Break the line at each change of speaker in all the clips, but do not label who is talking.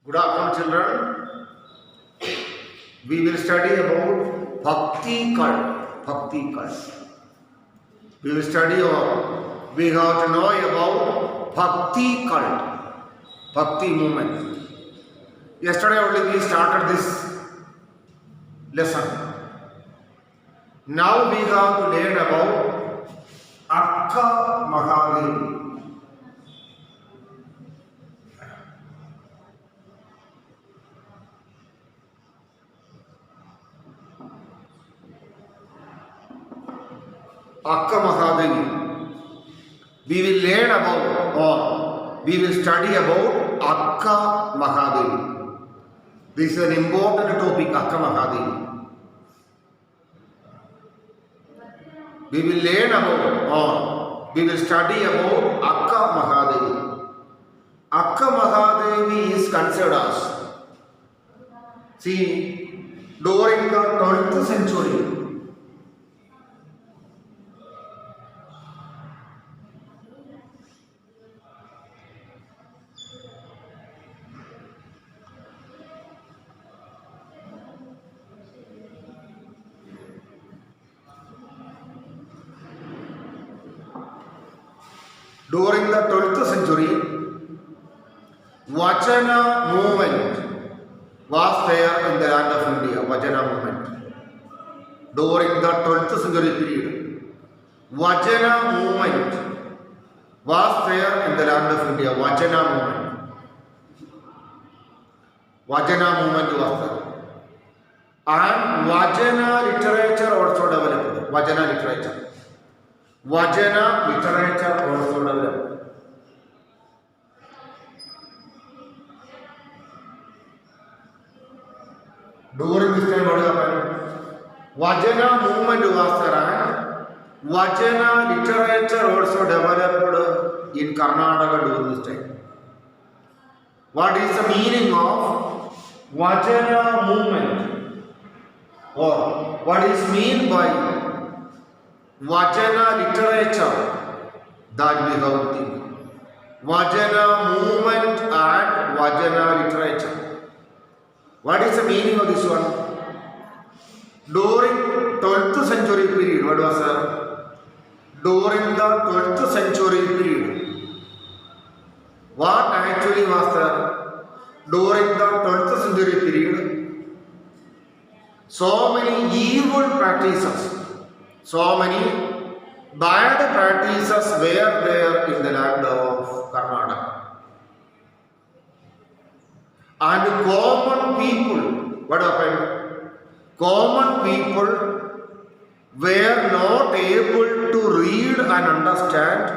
Good afternoon, children. We will study about Bhakti cult. Bhakti cult. We will study or we have to know about Bhakti cult, Bhakti movement. Yesterday only we started this lesson. Now we have to learn about Akka Mahadevi. Akka Mahadevi. We will learn about or we will study about Akka Mahadevi. This is an important topic, Akka Mahadevi. We will learn about or we will study about Akka Mahadevi. Akka Mahadevi is considered as, see, during the 12th century, during the 12th century, Vajana movement was there in the land of India. Vajana movement. During the 12th century period, Vajana movement was there in the land of India. Vajana movement. Vajana movement was there. And Vajana literature also developed. Vajana literature. Vajana literature also developed. During this time, what happened? Vajana movement was there and Vajana literature also developed in Karnataka during this time. What is the meaning of Vajana movement? Or what is meant by Vajana literature? That we have to think. Vajana movement and Vajana literature. What is the meaning of this one? During 12th century period, what was that? During the 12th century period, what actually was there? During the 12th century period, so many evil practices, so many bad practices were there in the land of Karnataka. And common people, what happened? Common people were not able to read and understand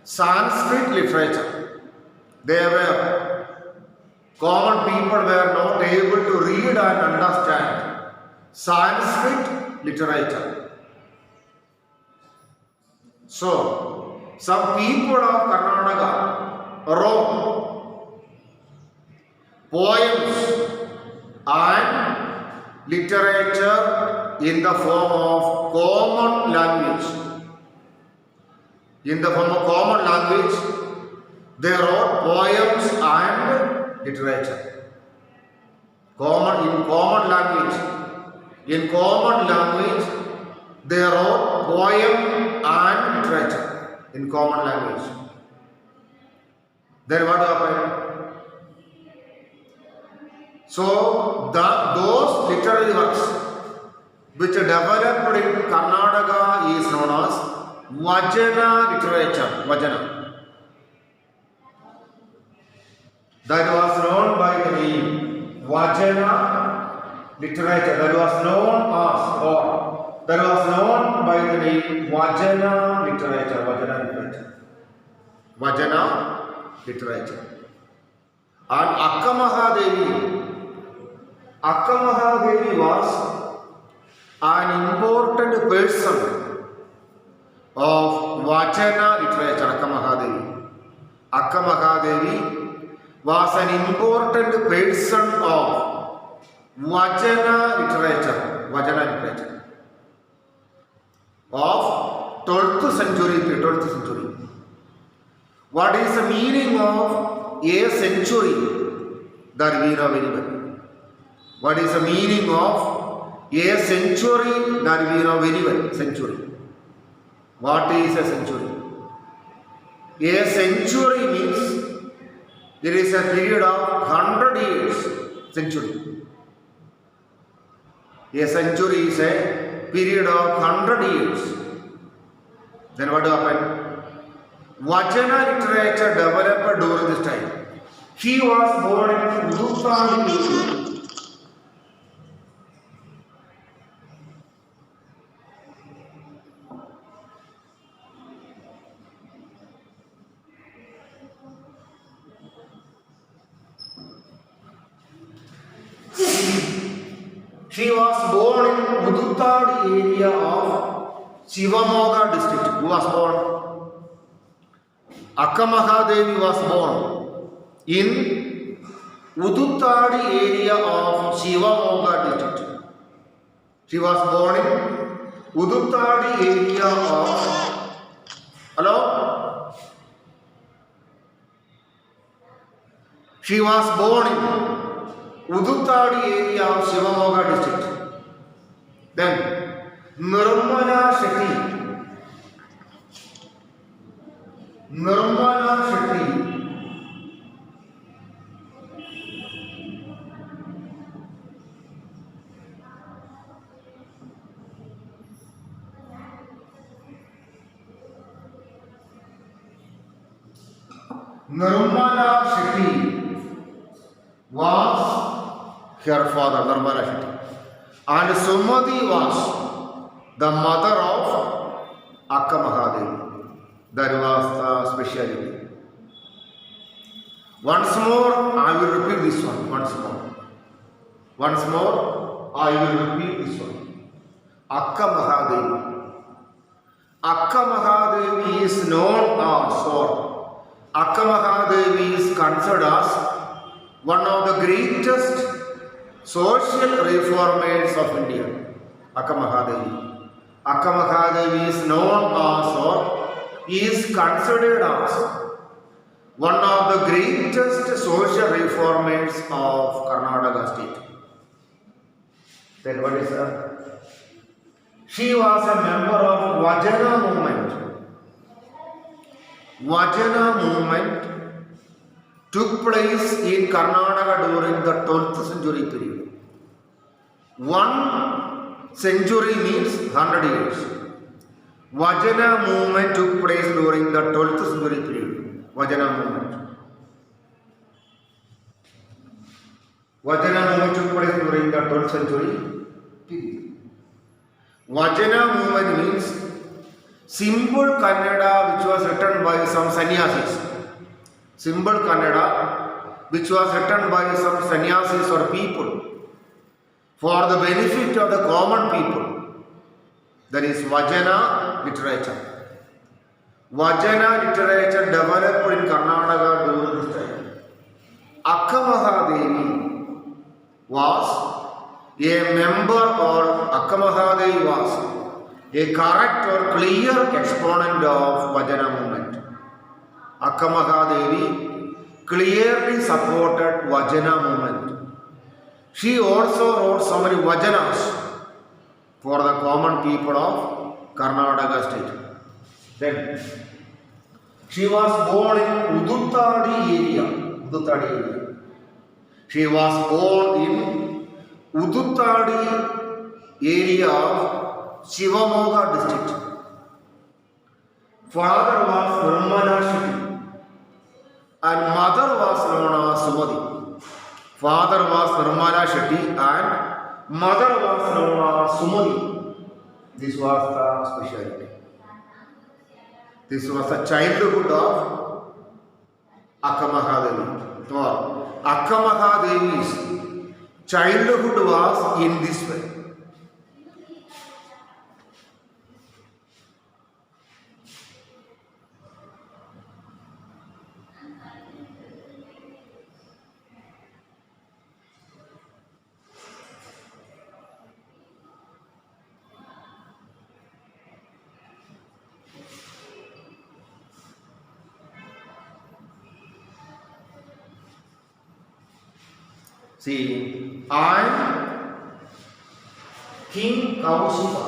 Sanskrit literature. Common people were not able to read and understand Sanskrit literature. So, some people of Karnataka wrote poems and literature in the form of common language. In the form of common language, they wrote poems and literature. In common language, they wrote poem and literature in common language. Then what happened? So, those literary works which are developed in Karnataka is known as Vajana literature. Vajana. That was known by the name Vajana literature. That was known by the name Vajana literature. Vajana literature. And Akka Mahadevi was an important person of Vajana literature. Akka Mahadevi was an important person of Vajana literature of 12th century. What is the meaning of a century? That we know very well. What is the meaning of a century? That we know very well. Century. What is a century? A century means there is a period of 100 years. Century. A century is a period of 100 years. Then what happened? Vajana literature developed during this time. He was born in Uduttadi. She was born in Uduttadi area of Shivamoga district. Who was born? Akkamahadevi was born in Uduttadi area of Shivamoga district. She was born in Uduttadi area of... Hello? She was born in Uduttadi area of Shivamoga district. Then Nirmala Shetty. Nirmala Shetty. Nirmala Shetty was her father, Nirmala Shetty. And Sumati was the mother of Akkamahadevi. That was the speciality. Once more, I will repeat this one. Once more, I will repeat this one. Akkamahadevi. Akkamahadevi is known as, or Akkamahadevi is considered as one of the greatest social reformers of India. Akkamahadevi. Akkamahadevi is known as, or is considered as one of the greatest social reformers of Karnataka state. Then what is her? She was a member of Vajana movement. Vajana movement took place in Karnataka during the 12th century period. 1 century means 100 years. Vajana movement took place during the 12th century period. Vajana movement. Vajana movement took place during the 12th century period. Vajana movement means simple Kannada which was written by some sannyasis. Simple Kannada which was written by some sannyasis or people for the benefit of the common people. That is Vajana literature. Vajana literature developed in Karnataka during this time. Akkamahadevi was a member, or Akkamahadevi was a correct or clear exponent of Vajana movement. Akkamahadevi clearly supported Vajana movement. She also wrote so many Vajanas for the common people of Karnataka state. Then she was born in Uduttadi area. She was born in Uduttadi area of Shivamoga district. Father was Nirmala Shetty and mother was known as Sumati. Father was Nirmala Shetty and mother was known as Sumati. This was the speciality. This was the childhood of Akkamahadevi. Akkamahadevi's childhood was in this way. See, and King Kaushika.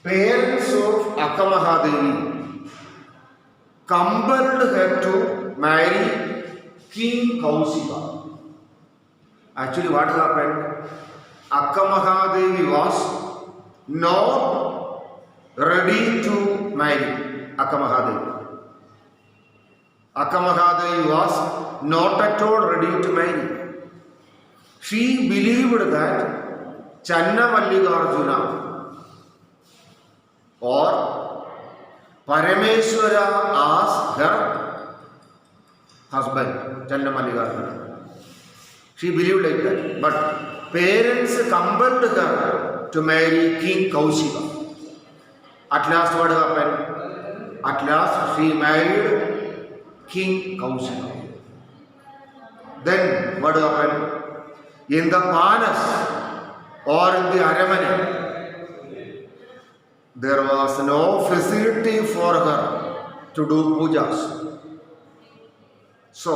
Parents of Akkamahadevi compelled her to marry King Kaushika. Actually, what happened? Akkamahadevi was not ready to marry Akkamahadevi. Akkamahadevi was not at all ready to marry. She believed that Channamallikarjuna or Parameshwara as her husband, Channamallikarjuna. She believed like that. But parents compelled her to marry King Kaushika. At last what happened? At last she married King Kaushika. Then what happened? In the palace or in the Aramane, there was no facility for her to do pujas. So,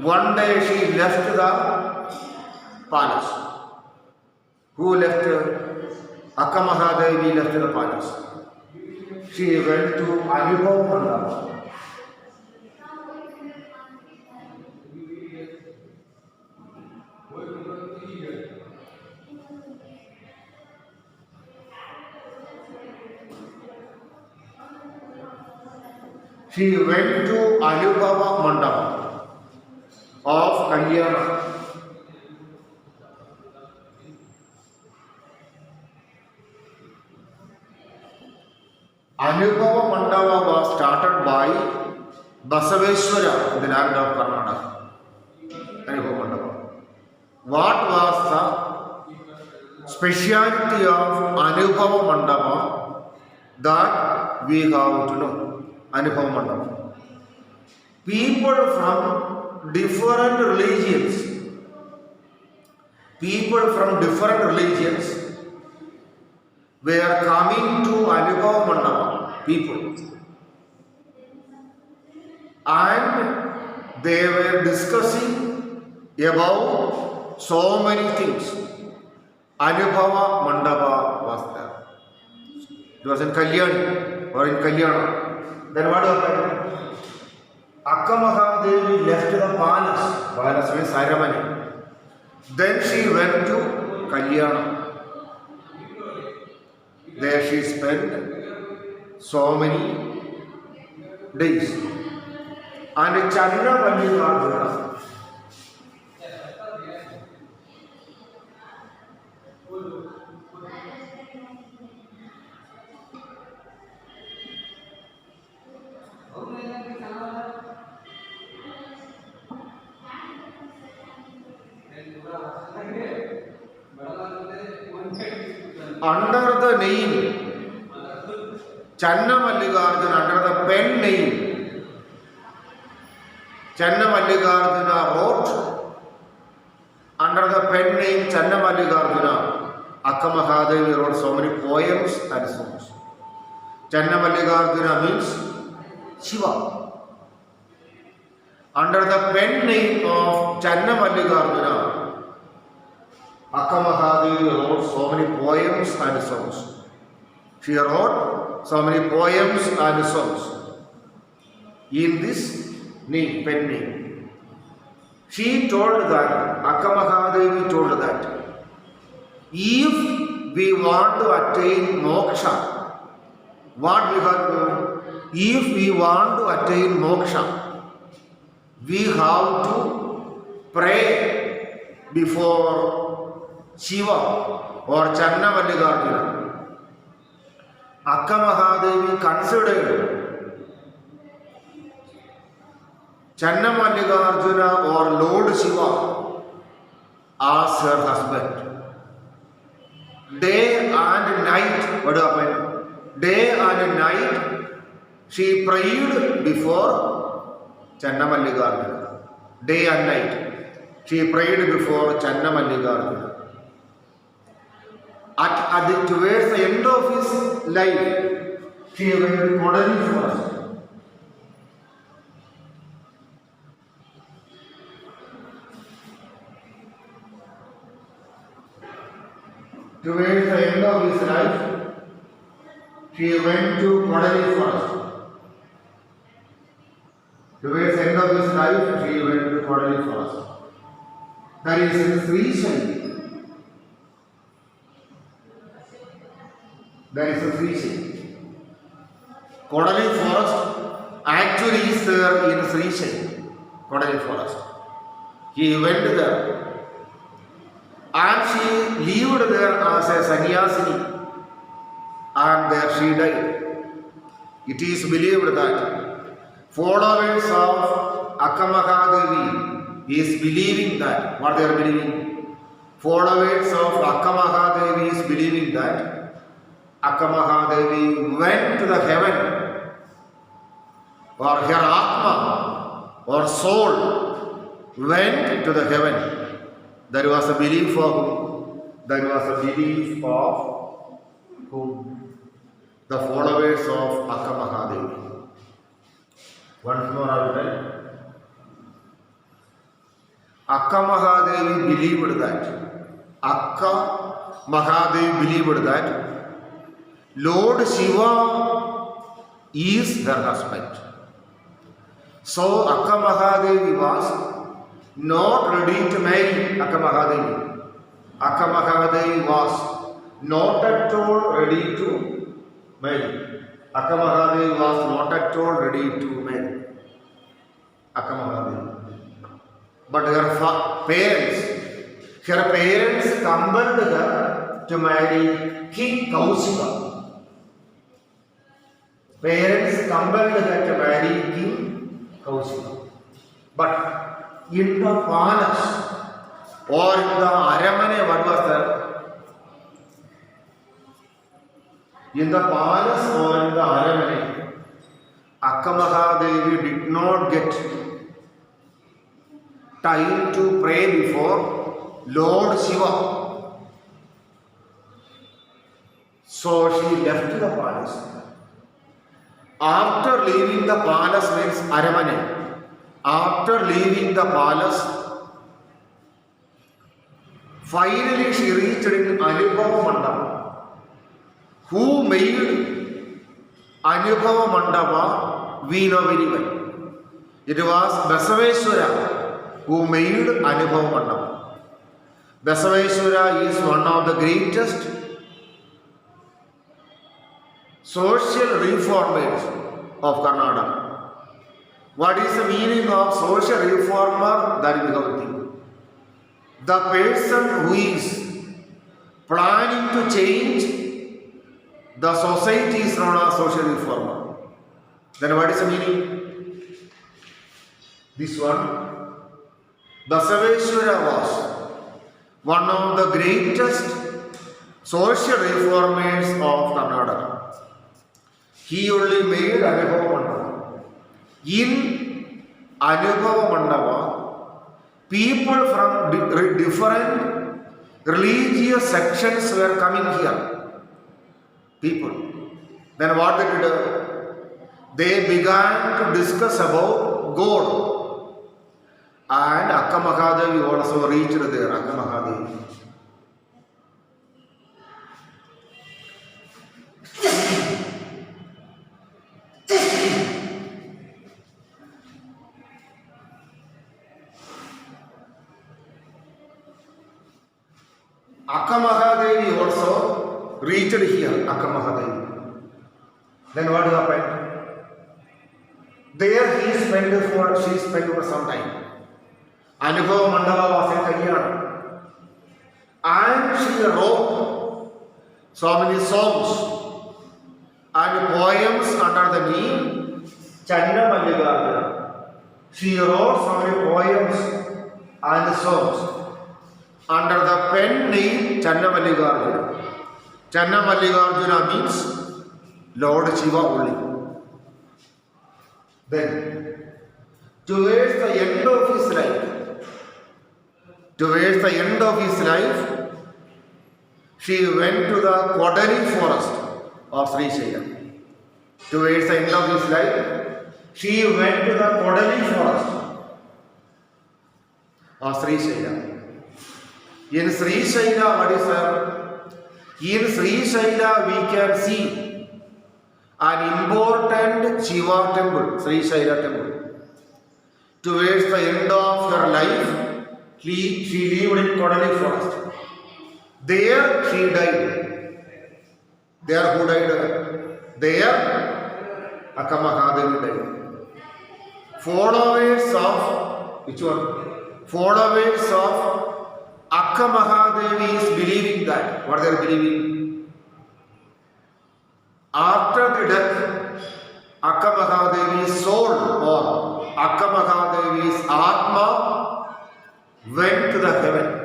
one day she left the palace. Who left her? Akkamahadevi left the palace. She went to Anubhav Mandapa. She went to Anubhava Mandapa of Kalyana. Anubhava Mandapa was started by Basaveshwara in the land of Karnataka. Anubhava Mandapa. What was the speciality of Anubhava Mandapa that we have to know? Anubhava Mandapa. People from different religions were coming to Anubhava Mandapa, people, and they were discussing about so many things. Anubhava Mandapa was there. It was in Kalyani or in Kalyana. Then what happened? Akkamahadevi left the palace. Palace means Aramane. Then she went to Kalyana. There she spent so many days. And Channamallikarjuna under the name Channamallikarjuna, under the pen name Channamallikarjuna wrote, under the pen name Channamallikarjuna, Akkamahadevi wrote so many poems and songs. Channamallikarjuna means Shiva. Under the pen name of Channamallikarjuna, Akkamahadevi wrote so many poems and songs. She wrote so many poems and songs in this name, pen name. She told that, Akkamahadevi told that, if we want to attain moksha, what we have to do? If we want to attain moksha, we have to pray before Shiva or Channamallikarjuna. Akkamahadevi considered Channamallikarjuna or Lord Shiva as her husband. Day and night, what happened? Day and night she prayed before Channamallikarjuna. Day and night she prayed before Channamallikarjuna. Towards the end of his life, She went to Kodali forest. Towards the end of his life, she went to Kodali forest. Towards the end of his life, she went to Kodali forest. That is his reason. That is his reason. Kodali forest actually is there in his region. Kodali forest. He went there. And she lived there as a sannyasini, and there she died. It is believed that followers of Akkamahadevi is believing that, what they are believing? Followers of Akkamahadevi is believing that Akkamahadevi went to the heaven, or her Atma or soul went to the heaven. There was a belief of whom? There was a belief of whom? The followers of Akkamahadevi. Once more I will tell. Akkamahadevi believed that. Akkamahadevi believed that Lord Shiva is her husband. So Akkamahadevi was not ready to marry Akkamahadevi. Akkamahadevi was not at all ready to marry. Akkamahadevi was not at all ready to marry Akkamahadevi. But her parents compelled her to marry King Kausika. Parents compelled her to marry King Kausika. But in the palace or in the Aramane, what was there? In the palace or in the Aramane, Akkamahadevi did not get time to pray before Lord Shiva. So she left the palace. After leaving the palace means Aramane. After leaving the palace, finally she reached in Anubhava Mandapa. Who made Anubhava Mandapa? We know very well. It was Basaveshwara who made Anubhava Mandapa. Basaveshwara is one of the greatest social reformers of Karnataka. What is the meaning of social reformer? That we have to think. The person who is planning to change the society is known as social reformer. Then what is the meaning? This one. Basaveshwara was one of the greatest social reformers of Karnataka. He only made Anubhava Mandapa. In Anubhava Mandapa, people from different religious sections were coming here. People. Then what they did? They began to discuss about God. And Akkamahadevi also reached there. Akkamahadevi. Akkamahadevi also reached here, Akkamahadevi. Then what happened? There she spent for some time. Anubhava Mandapa was in Haryana. And she wrote so many songs and poems under the name Channa Mallikarjuna. She wrote so many poems and songs under the pen name Channa Mallikarjuna. Channa Mallikarjuna means Lord Shiva only. Then, towards the end of his life, she went to the Kodali forest of Sri Shailam. towards the end of his life, she went to the Kodali forest of Sri Shaila. In Sri Shaila, what is that? In Sri Shaila, we can see an important Shiva temple, Sri Shaila temple. Towards the end of her life, she lived in Kodali forest. There she died. There who died? There Akka Mahadevi died. Followers of which one? Followers of Akka Mahadevi is believing that. What they are believing? After the death, Akka Mahadevi's soul or Akka Mahadevi's Atma went to the heaven.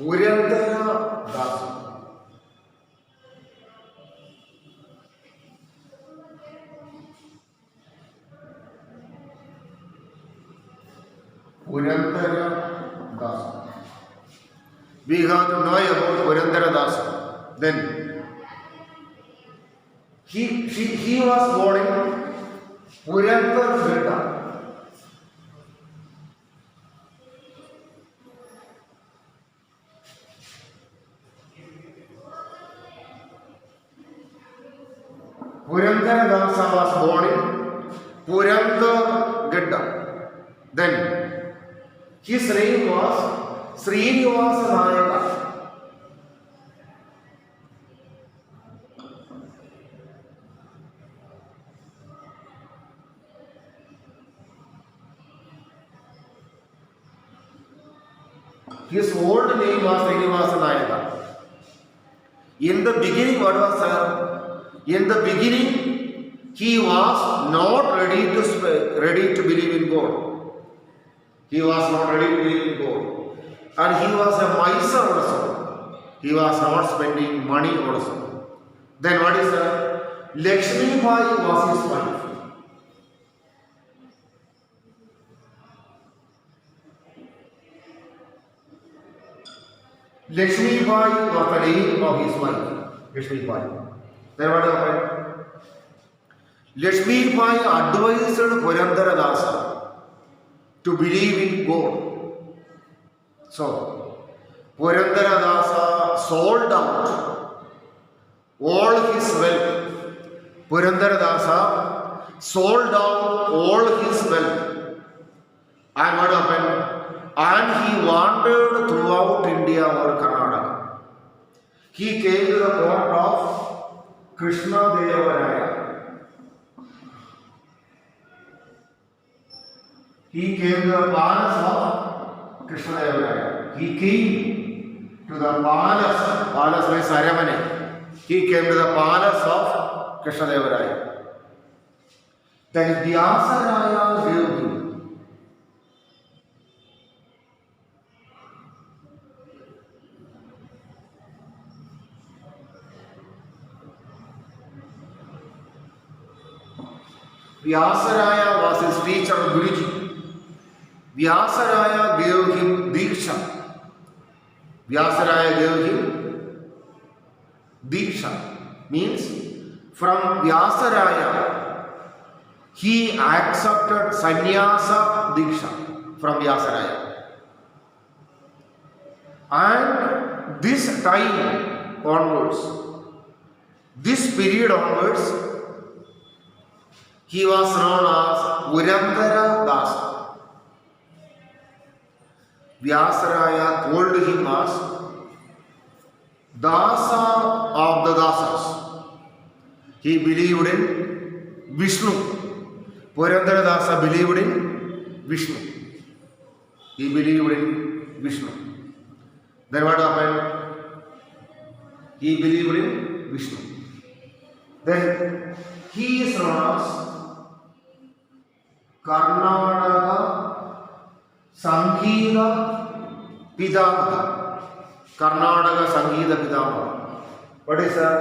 Purandara Dasa. Purandara Dasa. We have to know about Purandara Dasa. Then he was born in Purandara. Purandara Dasa was born in Purandagada. Then his name was Srinivasa Nayaka. His old name was Srinivasa Nayaka. In the beginning, what was that? In the beginning, he was not ready to believe in God. He was not ready to believe in God. And he was a miser also. He was not spending money also. Then what is that? Lakshmi Bai was his wife. Lakshmi Bai was the name of his wife. Lakshmi Bai. Then what happened? Lakshmi Bai advised Purandara Dasa to believe in God. So, Purandara Dasa sold out all his wealth. Purandara Dasa sold out all his wealth. And what happened? And he wandered throughout India or Karnataka. He came to the court of Krishna Devaraya. He came to the palace of Krishna Devaraya. He came to the palace means Aramane. He came to the palace of Krishna Devaraya. Then Vyasaraya gave him Vyasaraya was his teacher, Guruji. Vyasaraya gave him Diksha. Vyasaraya gave him Diksha. Means from Vyasaraya he accepted Sannyasa Diksha from Vyasaraya. And this time onwards, this period onwards, he was known as Purandara Dasa. Vyasaraya called him as Dasa of the Dasas. He believed in Vishnu. Purandara Dasa believed in Vishnu. He believed in Vishnu. Then what happened? He believed in Vishnu. Then he is known as Karnataka Sangeeta Pitamaha. Karnataka Sangeeta Pitamaha. What is that?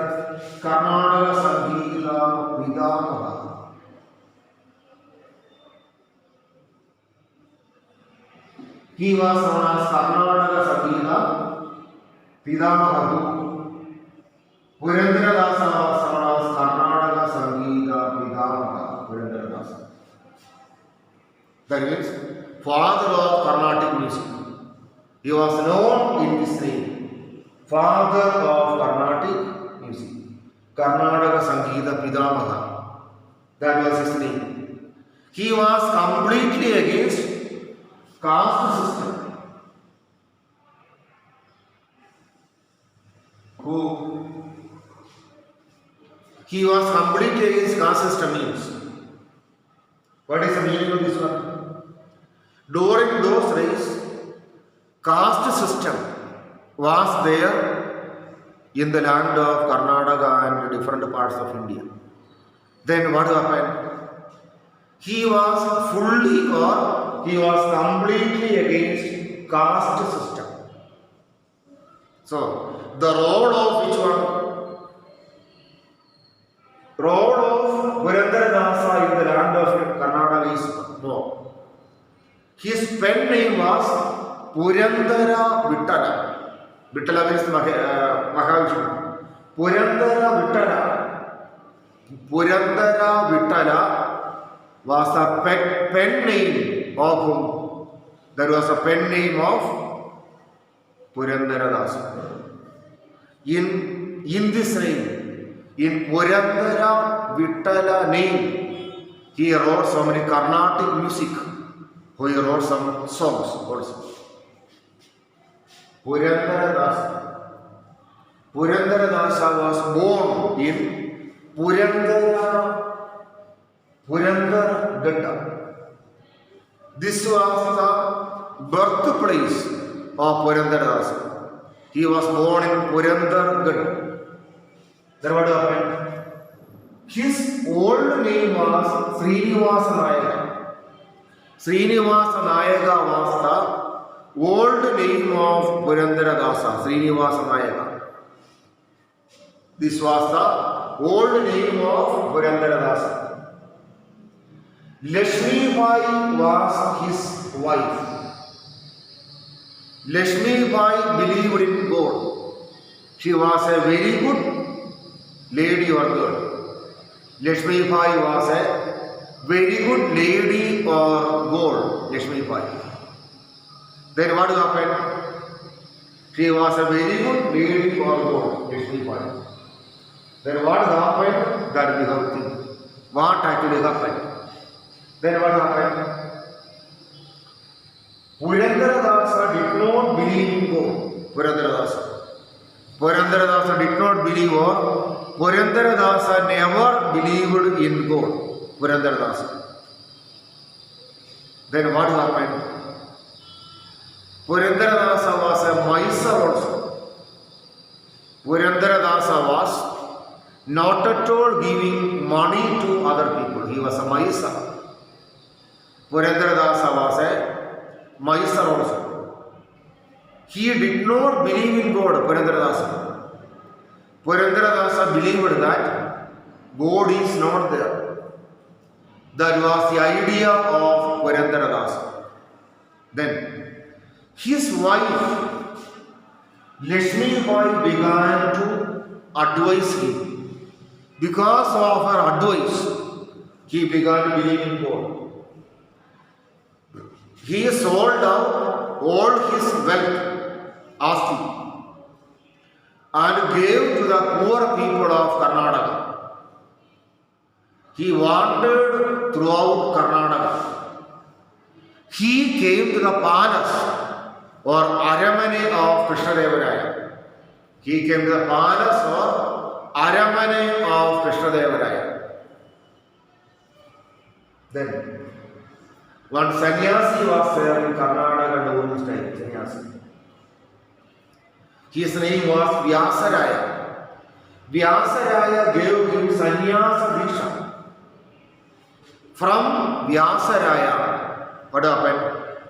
Karnataka Sangeeta Pitamaha. He was known as Karnataka Sangeeta Pitamaha. Purandaradasa was known as Karnataka Sangeeta Pitamaha. Purandaradasa. That means father of Carnatic music. He was known in this name. Father of Carnatic music. Karnataka Sangeeta Pitamaha. That was his name. He was completely against caste system. He was completely against caste system means. What is the meaning of this one? During those days, caste system was there in the land of Karnataka and different parts of India. Then what happened? He was completely against caste system. So, the role of which one? Role of Purandaradasa in the land of Karnataka is more. His pen name was Purandara Vittala. Vittala means Mahavishnu. Purandara Vittala was a pen name of whom? There was a pen name of Purandaradasa. In this name, in Purandara Vittala name, he wrote so many Carnatic music. He wrote some songs also. Purandaradasa was born in Purandaragada. This was the birthplace of Purandaradasa. He was born in Purandaragada. Then what happened? His old name was Srinivasa Nayaka. Srinivasa Nayaka was the old name of Purandaradasa. Srinivasa Nayaka. This was the old name of Purandaradasa. Lakshmi Bai was his wife. Lakshmi Bai believed in God. She was a very good lady or girl. Lakshmi Bai was a very good lady or girl. Lakshmi Bai. Then what happened? She was a very good lady or girl. Lakshmi Bai. Then what happened? That we have to think. What actually happened? Then what happened? Purandaradasa did not believe in God. Purandaradasa did not believe or Purandaradasa never believed in God. Purandaradasa. Then what happened? Purandaradasa was a miser also. Purandaradasa was not at all giving money to other people. He was a miser. Purandaradasa was a miser also. He did not believe in God, Purandaradasa. Purandaradasa believed that God is not there. That was the idea of Purandaradasa. Then his wife Lakshmi Bai began to advise him. Because of her advice, he began to believe in God. He sold out all his wealth, Asti, and gave to the poor people of Karnataka. He wandered throughout Karnataka. He came to the palace or Aramane of Krishnadevaraya. He came to the palace or Aramane of Krishnadevaraya. Then one sannyasi was there in Karnataka during his time. Sannyasi. His name was Vyasaraya. Vyasaraya gave him sannyasa diksha. From Vyasaraya, what happened?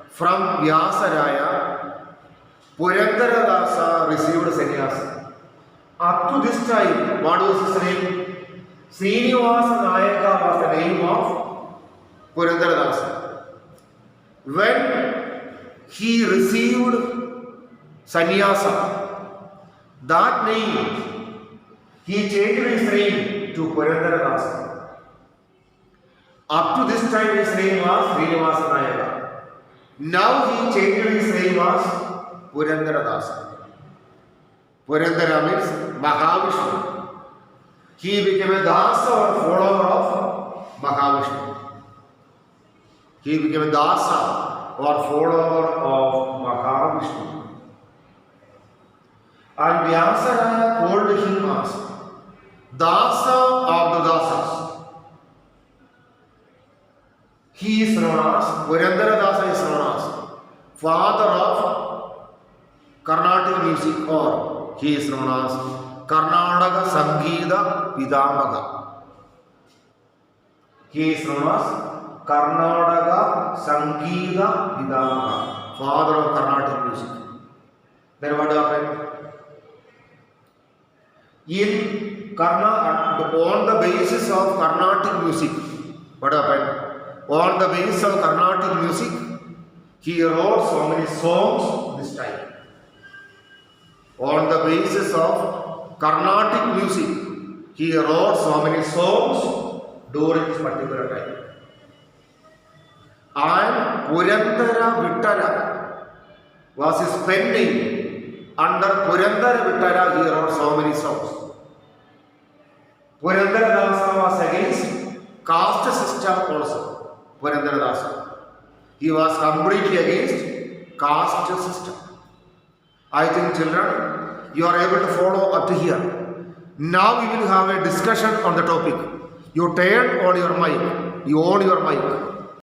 From Vyasaraya, Purandaradasa received sannyasa. Up to this time, what was his name? Srinivasa Nayaka was the name of Purandaradasa. When he received sannyasa, that name, he changed his name to Purandaradasa. Up to this time, his name was Srinivasa Nayaka. Now he changed his name as Purandaradasa. Purandara means Mahavishnu. He became a dasa or follower of Mahavishnu. He became a dasa or follower of Mahavishnu. And Vyasaraya called him as Dasa of the Dasas. He is known as, Purandaradasa is known as father of Carnatic music, or he is known as Karnataka Sangeeta Pidamaga. He is known as Karnataka Sangeeta Pidamaga, father of Carnatic music. Then what happened? On the basis of Carnatic music, what happened? On the basis of Carnatic music, he wrote so many songs this time. On the basis of Carnatic music, he wrote so many songs during this particular time. And Purandara Vittala was spending under Purandara Vittala, he wrote so many songs. Purandaradasa was against caste system also. Purandaradasa. He was completely against caste system. I think children, you are able to follow up to here. Now we will have a discussion on the topic. You turn on your mic. You on your mic.